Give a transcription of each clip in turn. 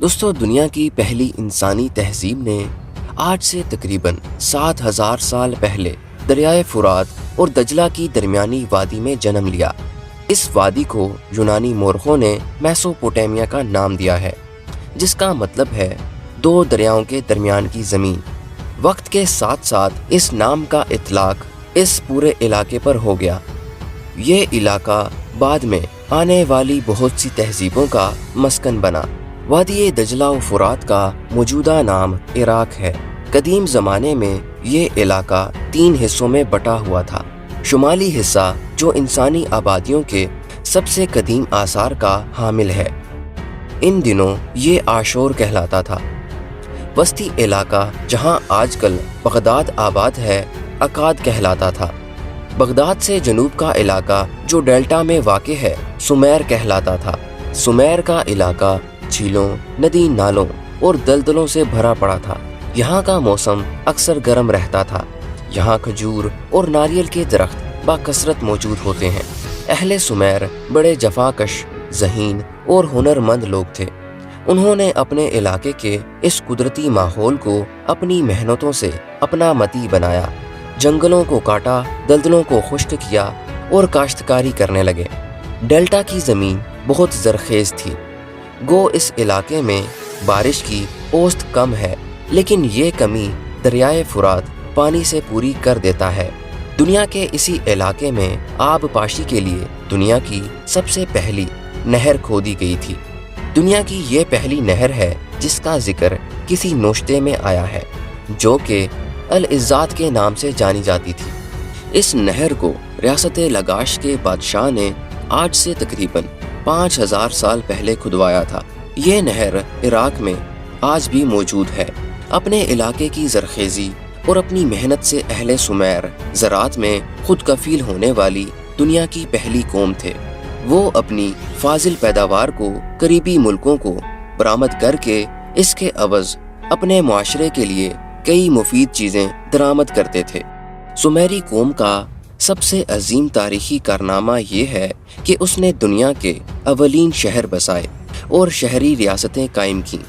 دوستو، دنیا کی پہلی انسانی تہذیب نے آج سے تقریباً 7,000 سال پہلے دریائے فرات اور دجلہ کی درمیانی وادی میں جنم لیا۔ اس وادی کو یونانی مورخوں نے میسوپوٹیمیا کا نام دیا ہے، جس کا مطلب ہے دو دریاؤں کے درمیان کی زمین۔ وقت کے ساتھ ساتھ اس نام کا اطلاق اس پورے علاقے پر ہو گیا۔ یہ علاقہ بعد میں آنے والی بہت سی تہذیبوں کا مسکن بنا۔ وادی دجلہ و فرات کا موجودہ نام عراق ہے۔ قدیم زمانے میں یہ علاقہ 3 حصوں میں بٹا ہوا تھا۔ شمالی حصہ جو انسانی آبادیوں کے سب سے قدیم آثار کا حامل ہے، ان دنوں یہ عاشور کہلاتا تھا۔ وسطی علاقہ جہاں آج کل بغداد آباد ہے، عقاد کہلاتا تھا۔ بغداد سے جنوب کا علاقہ جو ڈیلٹا میں واقع ہے، سمیر کہلاتا تھا۔ سمیر کا علاقہ جھیلوں، ندی نالوں اور دلدلوں سے بھرا پڑا تھا۔ یہاں کا موسم اکثر گرم رہتا تھا۔ یہاں کھجور اور ناریل کے درخت باکثرت موجود ہوتے ہیں۔ اہل سمیر بڑے جفاکش، ذہین اور ہنرمند لوگ تھے۔ انہوں نے اپنے علاقے کے اس قدرتی ماحول کو اپنی محنتوں سے اپنا متی بنایا۔ جنگلوں کو کاٹا، دلدلوں کو خشک کیا اور کاشتکاری کرنے لگے۔ ڈیلٹا کی زمین بہت زرخیز تھی۔ گو اس علاقے میں بارش کی اوسط کم ہے، لیکن یہ کمی دریائے فرات پانی سے پوری کر دیتا ہے۔ دنیا کے اسی علاقے میں آب پاشی کے لیے دنیا کی سب سے پہلی نہر کھودی گئی تھی۔ دنیا کی یہ پہلی نہر ہے جس کا ذکر کسی نوشتے میں آیا ہے، جو کہ العزات کے نام سے جانی جاتی تھی۔ اس نہر کو ریاست لگاش کے بادشاہ نے آج سے تقریباً 5,000 سال پہلے کھدوایا تھا۔ یہ نہر عراق میں آج بھی موجود ہے۔ اپنے علاقے کی زرخیزی اور اپنی محنت سے اہل سمیر زراعت میں خود کفیل ہونے والی دنیا کی پہلی قوم تھے۔ وہ اپنی فاضل پیداوار کو قریبی ملکوں کو برآمد کر کے اس کے عوض اپنے معاشرے کے لیے کئی مفید چیزیں درآمد کرتے تھے۔ سمیری قوم کا سب سے عظیم تاریخی کارنامہ یہ ہے کہ اس نے دنیا کے اولین شہر بسائے اور شہری ریاستیں قائم کیں۔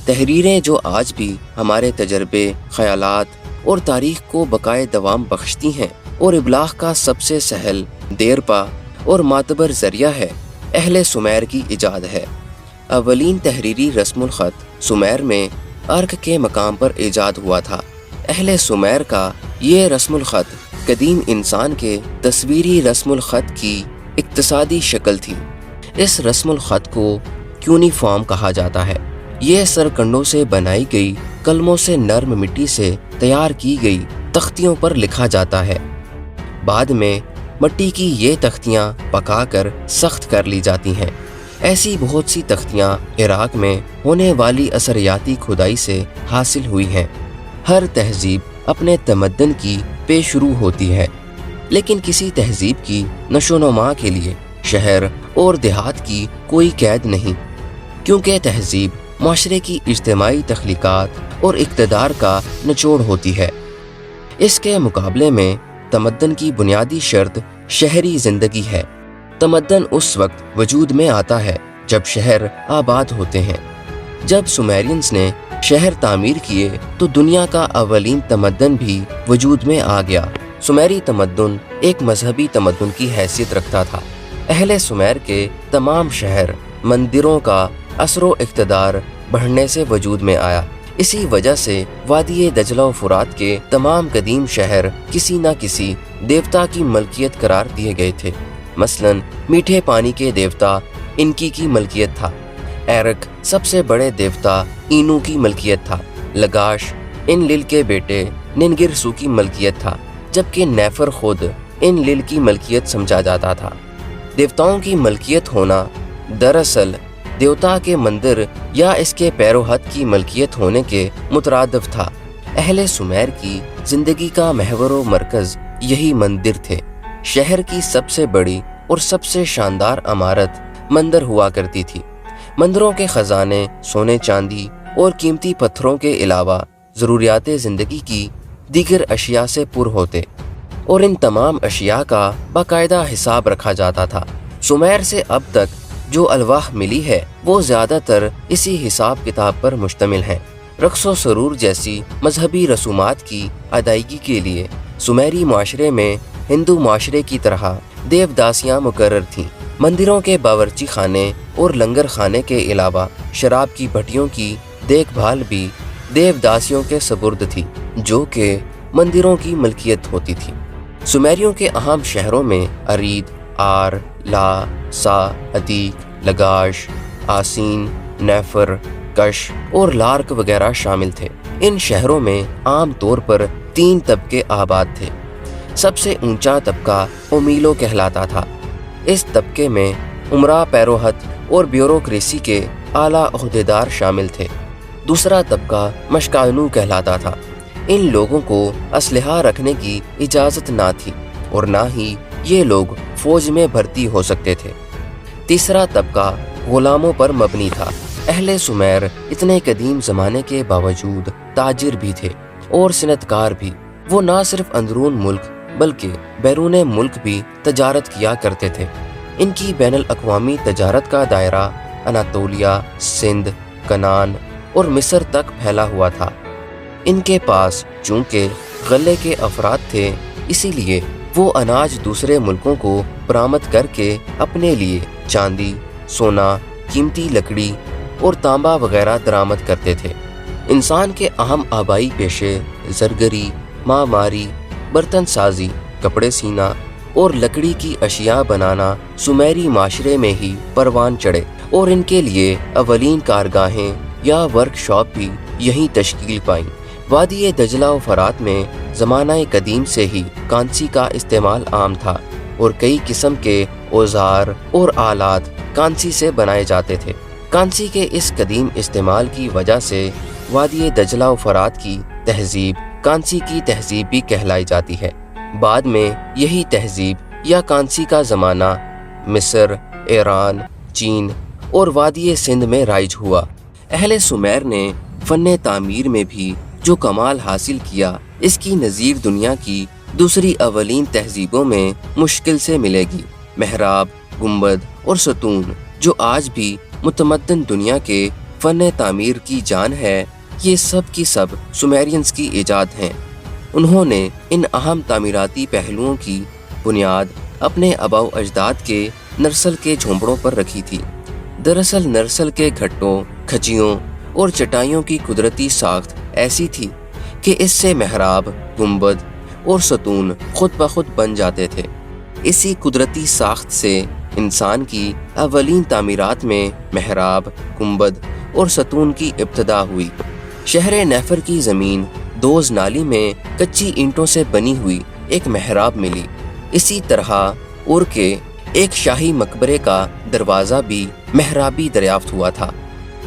تحریریں جو آج بھی ہمارے تجربے، خیالات اور تاریخ کو بقائے دوام بخشتی ہیں اور ابلاغ کا سب سے سہل، دیرپا اور معتبر ذریعہ ہے، اہل سمیر کی ایجاد ہے۔ اولین تحریری رسم الخط سمیر میں ارک کے مقام پر ایجاد ہوا تھا۔ اہل سمیر کا یہ رسم الخط قدیم انسان کے تصویری رسم الخط کی اقتصادی شکل تھی۔ اس رسم الخط کو کیونیفارم کہا جاتا ہے۔ یہ سرکنڈوں سے بنائی گئی قلموں سے نرم مٹی سے تیار کی گئی تختیوں پر لکھا جاتا ہے۔ بعد میں مٹی کی یہ تختیاں پکا کر سخت کر لی جاتی ہیں۔ ایسی بہت سی تختیاں عراق میں ہونے والی اثریاتی کھدائی سے حاصل ہوئی ہیں۔ ہر تہذیب اپنے تمدن کی پیش رو ہوتی ہے، لیکن کسی تہذیب کی نشو و نما کے لیے شہر اور دیہات کی کوئی قید نہیں، کیونکہ تہذیب معاشرے کی اجتماعی تخلیقات اور اقتدار کا نچوڑ ہوتی ہے۔ اس کے مقابلے میں تمدن کی بنیادی شرط شہری زندگی ہے۔ تمدن اس وقت وجود میں آتا ہے جب شہر آباد ہوتے ہیں۔ جب سمیرینز نے شہر تعمیر کیے تو دنیا کا اولین تمدن بھی وجود میں آ گیا۔ سمیری تمدن ایک مذہبی تمدن کی حیثیت رکھتا تھا۔ اہل سمیر کے تمام شہر مندروں کا اثر و اقتدار بڑھنے سے وجود میں آیا۔ اسی وجہ سے وادی دجلہ و فرات کے تمام قدیم شہر کسی نہ کسی دیوتا کی ملکیت قرار دیے گئے تھے۔ مثلاً میٹھے پانی کے دیوتا انکی کی ملکیت تھا۔ ایرک سب سے بڑے دیوتا اینو کی ملکیت تھا۔ لگاش انلل کے بیٹے ننگرسو کی ملکیت تھا، جبکہ نیفر خود انلل کی ملکیت سمجھا جاتا تھا۔ دیوتاؤں کی ملکیت ہونا دراصل دیوتا کے مندر یا اس کے پیروہت کی ملکیت ہونے کے مترادف تھا۔ اہل سمیر کی زندگی کا محور و مرکز یہی مندر تھے۔ شہر کی سب سے بڑی اور سب سے شاندار عمارت مندر ہوا کرتی تھی۔ مندروں کے خزانے سونے چاندی اور قیمتی پتھروں کے علاوہ ضروریات زندگی کی دیگر اشیاء سے پر ہوتے، اور ان تمام اشیاء کا باقاعدہ حساب رکھا جاتا تھا۔ سمیر سے اب تک جو الواح ملی ہے وہ زیادہ تر اسی حساب کتاب پر مشتمل ہیں۔ رقص و سرور جیسی مذہبی رسومات کی ادائیگی کے لیے سمیری معاشرے میں ہندو معاشرے کی طرح دیو داسیاں مقرر تھیں۔ مندروں کے باورچی خانے اور لنگر خانے کے علاوہ شراب کی بھٹیوں کی دیکھ بھال بھی دیو داسیوں کے سپرد تھی، جو کہ مندروں کی ملکیت ہوتی تھی۔ سمیریوں کے اہم شہروں میں ارید، آر، لا، سا، ادیک، لگاش، آسین، نیفر، کش اور لارک وغیرہ شامل تھے۔ ان شہروں میں عام طور پر 3 طبقے آباد تھے۔ سب سے اونچا طبقہ اومیلو کہلاتا تھا۔ اس طبقے میں امراء، پیروہت اور بیوروکریسی کے اعلیٰ عہدیدار شامل تھے۔ دوسرا طبقہ مشکانو کہلاتا تھا۔ ان لوگوں کو اسلحہ رکھنے کی اجازت نہ تھی اور نہ ہی یہ لوگ فوج میں بھرتی ہو سکتے تھے۔ تیسرا طبقہ غلاموں پر مبنی تھا۔ اہل سمیر اتنے قدیم زمانے کے باوجود تاجر بھی تھے اور صنعت کار بھی۔ وہ نہ صرف اندرون ملک بلکہ بیرون ملک بھی تجارت کیا کرتے تھے۔ ان کی بین الاقوامی تجارت کا دائرہ اناطولیہ، سندھ، کنان اور مصر تک پھیلا ہوا تھا۔ ان کے پاس چونکہ غلے کے افراد تھے، اسی لیے وہ اناج دوسرے ملکوں کو برآمد کر کے اپنے لیے چاندی، سونا، قیمتی لکڑی اور تانبا وغیرہ درآمد کرتے تھے۔ انسان کے اہم آبائی پیشے زرگری، معماری، برتن سازی، کپڑے سینا اور لکڑی کی اشیاء بنانا سمیری معاشرے میں ہی پروان چڑھے اور ان کے لیے اولین کارگاہیں یا ورک شاپ بھی یہیں تشکیل پائیں۔ وادی دجلہ و فرات میں زمانہ قدیم سے ہی کانسی کا استعمال عام تھا اور کئی قسم کے اوزار اور آلات کانسی سے بنائے جاتے تھے۔ کانسی کے اس قدیم استعمال کی وجہ سے وادی دجلہ و فرات کی تہذیب کانسی کی تہذیب بھی کہلائی جاتی ہے۔ بعد میں یہی تہذیب یا کانسی کا زمانہ مصر، ایران، چین اور وادی سندھ میں رائج ہوا۔ اہل سمیر نے فن تعمیر میں بھی جو کمال حاصل کیا، اس کی نظیر دنیا کی دوسری اولین تہذیبوں میں مشکل سے ملے گی۔ محراب، گنبد اور ستون جو آج بھی متمدن دنیا کے فن تعمیر کی جان ہے، یہ سب کی سب سمیرینز کی ایجاد ہیں۔ انہوں نے ان اہم تعمیراتی پہلوؤں کی بنیاد اپنے آباء و اجداد کے نرسل کے جھونپڑوں پر رکھی تھی۔ دراصل نرسل کے گھٹوں، کھچیوں اور چٹائیوں کی قدرتی ساخت ایسی تھی کہ اس سے محراب، گنبد اور ستون خود بخود بن جاتے تھے۔ اسی قدرتی ساخت سے انسان کی اولین تعمیرات میں محراب، گنبد اور ستون کی ابتدا ہوئی۔ شہر نیفر کی زمین دوز نالی میں کچی اینٹوں سے بنی ہوئی ایک محراب ملی۔ اسی طرح اور کے ایک شاہی مقبرے کا دروازہ بھی محرابی دریافت ہوا تھا۔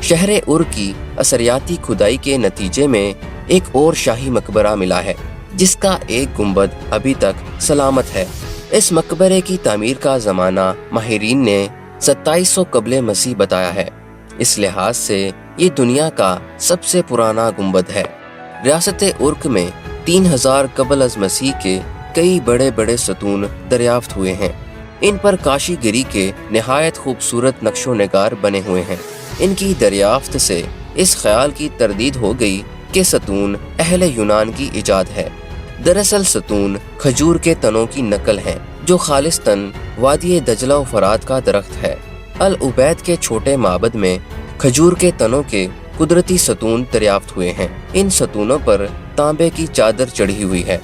شہر اور کی اثریاتی کھدائی کے نتیجے میں ایک اور شاہی مقبرہ ملا ہے، جس کا ایک گنبد ابھی تک سلامت ہے۔ اس مقبرے کی تعمیر کا زمانہ ماہرین نے 2700 قبل مسیح بتایا ہے۔ اس لحاظ سے یہ دنیا کا سب سے پرانا گنبد ہے۔ ریاست ارک میں 3000 قبل از مسیح کے کئی بڑے بڑے ستون دریافت ہوئے ہیں۔ ان پر کاشی گری کے نہایت خوبصورت نقش و نگار بنے ہوئے ہیں۔ ان کی دریافت سے اس خیال کی تردید ہو گئی کہ ستون اہل یونان کی ایجاد ہے۔ دراصل ستون کھجور کے تنوں کی نقل ہیں جو خالصتاً وادی دجلہ و فرات کا درخت ہے۔ العبید کے چھوٹے معبد میں کھجور کے تنوں کے قدرتی ستون دریافت ہوئے ہیں۔ ان ستونوں پر تانبے کی چادر چڑھی ہوئی ہے۔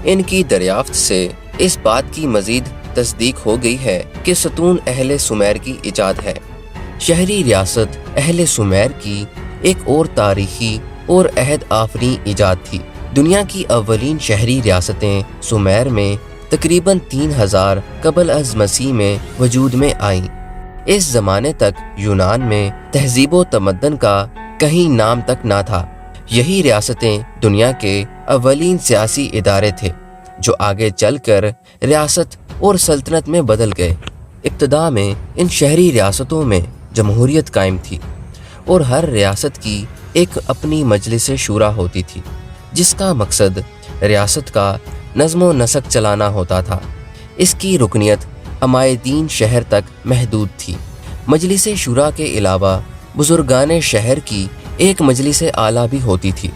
ان کی دریافت سے اس بات کی مزید تصدیق ہو گئی ہے کہ ستون اہل سمیر کی ایجاد ہے۔ شہری ریاست اہل سمیر کی ایک اور تاریخی اور عہد آفریں ایجاد تھی۔ دنیا کی اولین شہری ریاستیں سمیر میں تقریباً 3000 قبل از مسیح میں وجود میں آئیں۔ اس زمانے تک یونان میں تہذیب و تمدن کا کہیں نام تک نہ تھا۔ یہی ریاستیں دنیا کے اولین سیاسی ادارے تھے جو آگے چل کر ریاست اور سلطنت میں بدل گئے۔ ابتدا میں ان شہری ریاستوں میں جمہوریت قائم تھی اور ہر ریاست کی ایک اپنی مجلس شورا ہوتی تھی، جس کا مقصد ریاست کا نظم و نسق چلانا ہوتا تھا۔ اس کی رکنیت عمائدین شہر تک محدود تھی۔ مجلس شورا کے علاوہ بزرگان شہر کی ایک مجلس اعلیٰ بھی ہوتی تھی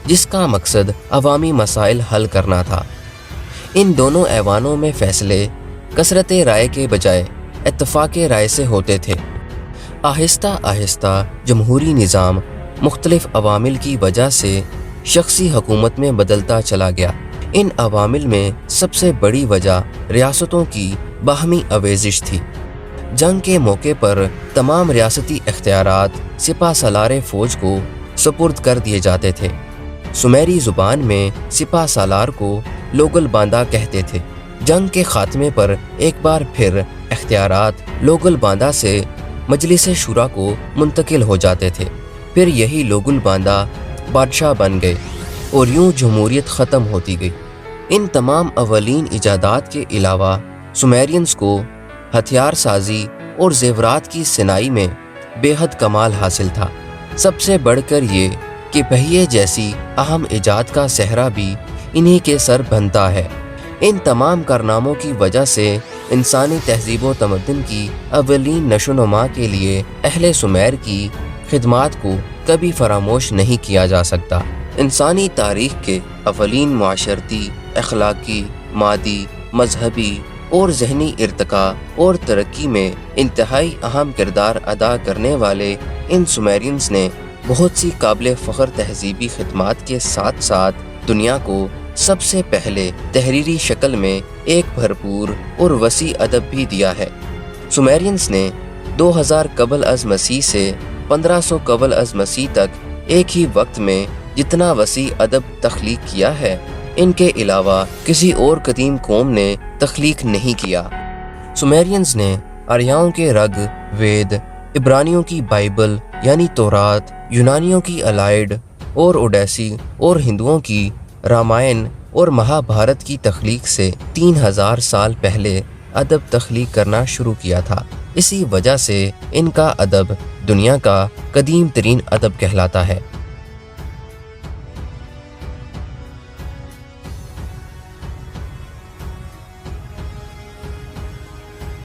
جس کا مقصد عوامی مسائل حل کرنا تھا۔ ان دونوں ایوانوں میں فیصلے کثرت رائے کے بجائے اتفاق رائے سے ہوتے تھے۔ آہستہ آہستہ جمہوری نظام مختلف عوامل کی وجہ سے شخصی حکومت میں بدلتا چلا گیا۔ ان عوامل میں سب سے بڑی وجہ ریاستوں کی باہمی آویزش تھی۔ جنگ کے موقع پر تمام ریاستی اختیارات سپہ سالار فوج کو سپرد کر دیے جاتے تھے۔ سمیری زبان میں سپہ سالار کو لوگل باندہ کہتے تھے۔ جنگ کے خاتمے پر ایک بار پھر اختیارات لوگل باندہ سے مجلس شورا کو منتقل ہو جاتے تھے۔ پھر یہی لوگل باندہ بادشاہ بن گئے اور یوں جمہوریت ختم ہوتی گئی۔ ان تمام اولین ایجادات کے علاوہ سمیرینز کو ہتھیار سازی اور زیورات کی صنائی میں بے حد کمال حاصل تھا۔ سب سے بڑھ کر یہ کہ پہیے جیسی اہم ایجاد کا صحرا بھی انہی کے سر بنتا ہے۔ ان تمام کارناموں کی وجہ سے انسانی تہذیب و تمدن کی اولین نشو و نما کے لیے اہل سمیر کی خدمات کو کبھی فراموش نہیں کیا جا سکتا۔ انسانی تاریخ کے اولین معاشرتی، اخلاقی، مادی، مذہبی اور ذہنی ارتقاء اور ترقی میں انتہائی اہم کردار ادا کرنے والے ان سمیرینز نے بہت سی قابل فخر تہذیبی خدمات کے ساتھ ساتھ دنیا کو سب سے پہلے تحریری شکل میں ایک بھرپور اور وسیع ادب بھی دیا ہے۔ سمیرینز نے 2000 قبل از مسیح سے 1500 قبل از مسیح تک ایک ہی وقت میں جتنا وسیع ادب تخلیق کیا ہے، ان کے علاوہ کسی اور قدیم قوم نے تخلیق نہیں کیا۔ سمیرینز نے آریاؤں کے رگ وید، عبرانیوں کی بائبل یعنی تورات، یونانیوں کی الائڈ اور اوڈیسی اور ہندوؤں کی رامائن اور مہا بھارت کی تخلیق سے 3000 سال پہلے ادب تخلیق کرنا شروع کیا تھا۔ اسی وجہ سے ان کا ادب دنیا کا قدیم ترین ادب کہلاتا ہے۔